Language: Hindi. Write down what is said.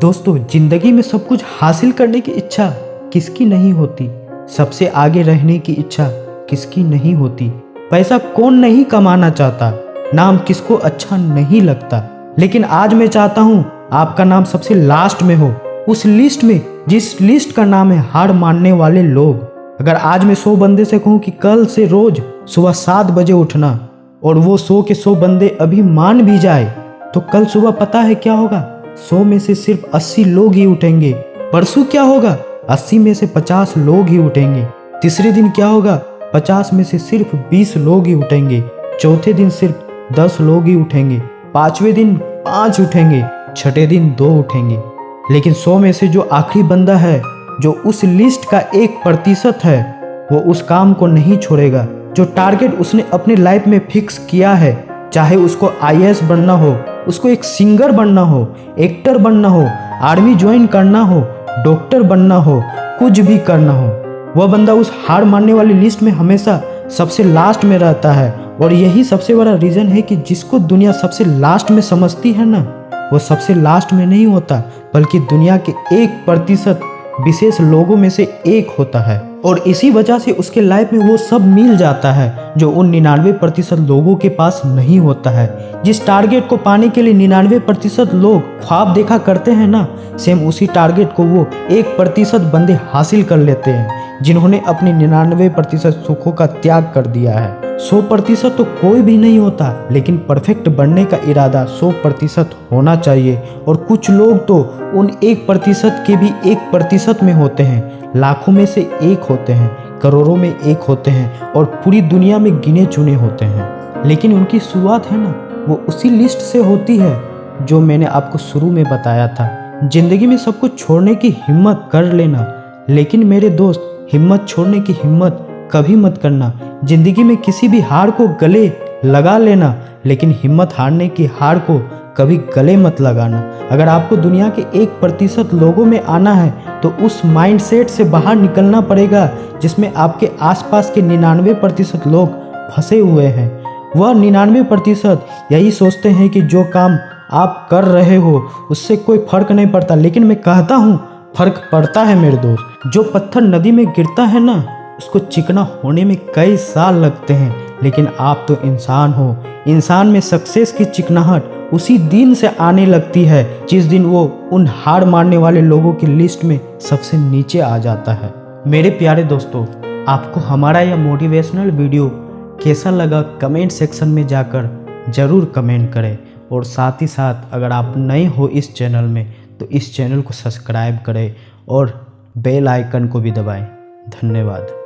दोस्तों, जिंदगी में सब कुछ हासिल करने की इच्छा किसकी नहीं होती। सबसे आगे रहने की इच्छा किसकी नहीं होती। पैसा कौन नहीं कमाना चाहता, नाम किसको अच्छा नहीं लगता। लेकिन आज मैं चाहता हूँ आपका नाम सबसे लास्ट में हो, उस लिस्ट में जिस लिस्ट का नाम है हार मानने वाले लोग। अगर आज मैं 100 बंदे से कहूँ कि कल से रोज सुबह 7 बजे उठना, और वो 100 के 100 बंदे अभी मान भी जाए, तो कल सुबह पता है क्या होगा? 100 में से सिर्फ 80 लोग ही उठेंगे। परसों क्या होगा? 80 में से 50 लोग ही उठेंगे। तीसरे दिन क्या होगा? 50 में से सिर्फ 20 लोग ही उठेंगे। चौथे दिन सिर्फ 10 लोग ही उठेंगे। पांचवें दिन 5 उठेंगे। छठे दिन 2 उठेंगे। लेकिन 100 में से जो आखिरी बंदा है, जो उस लिस्ट का 1% है, वो उस काम को नहीं छोड़ेगा जो टारगेट उसने अपनी लाइफ में फिक्स किया है। चाहे उसको IAS बनना हो, उसको एक सिंगर बनना हो, एक्टर बनना हो, आर्मी ज्वाइन करना हो, डॉक्टर बनना हो, कुछ भी करना हो, वह बंदा उस हार मानने वाली लिस्ट में हमेशा सबसे लास्ट में रहता है। और यही सबसे बड़ा रीज़न है कि जिसको दुनिया सबसे लास्ट में समझती है ना, वो सबसे लास्ट में नहीं होता, बल्कि दुनिया के 1% विशेष लोगों में से एक होता है। और इसी वजह से उसके लाइफ में वो सब मिल जाता है जो उन 99% लोगों के पास नहीं होता है। जिस टारगेट को पाने के लिए 99% लोग ख्वाब देखा करते हैं ना, सेम उसी टारगेट को वो 1% बंदे हासिल कर लेते हैं, जिन्होंने अपने 99% सुखों का त्याग कर दिया है। 100% तो कोई भी नहीं होता, लेकिन परफेक्ट बनने का इरादा 100% होना चाहिए। और कुछ लोग तो उन 1% के भी 1% में होते हैं, लाखों में से एक होते हैं, करोड़ों में एक होते हैं, और पूरी दुनिया में गिने चुने होते हैं। लेकिन उनकी शुरुआत है ना, वो उसी लिस्ट से होती है जो मैंने आपको शुरू में बताया था। जिंदगी में सब कुछ छोड़ने की हिम्मत कर लेना, लेकिन मेरे दोस्त, हिम्मत छोड़ने की हिम्मत कभी मत करना। जिंदगी में किसी भी हार को गले लगा लेना, लेकिन हिम्मत हारने की हार को कभी गले मत लगाना। अगर आपको दुनिया के 1% लोगों में आना है, तो उस माइंडसेट से बाहर निकलना पड़ेगा जिसमें आपके आसपास के 99% लोग फंसे हुए हैं। वह 99% यही सोचते हैं कि जो काम आप कर रहे हो उससे कोई फर्क नहीं पड़ता, लेकिन मैं कहता हूँ फर्क पड़ता है मेरे दोस्त। जो पत्थर नदी में गिरता है ना, उसको चिकना होने में कई साल लगते हैं, लेकिन आप तो इंसान हो। इंसान में सक्सेस की चिकनाहट उसी दिन से आने लगती है जिस दिन वो उन हार मारने वाले लोगों की लिस्ट में सबसे नीचे आ जाता है। मेरे प्यारे दोस्तों, आपको हमारा यह मोटिवेशनल वीडियो कैसा लगा कमेंट सेक्शन में जाकर ज़रूर कमेंट करें। और साथ ही साथ अगर आप नए हो इस चैनल में, तो इस चैनल को सब्सक्राइब करें और बेल आइकन को भी दबाएं। धन्यवाद।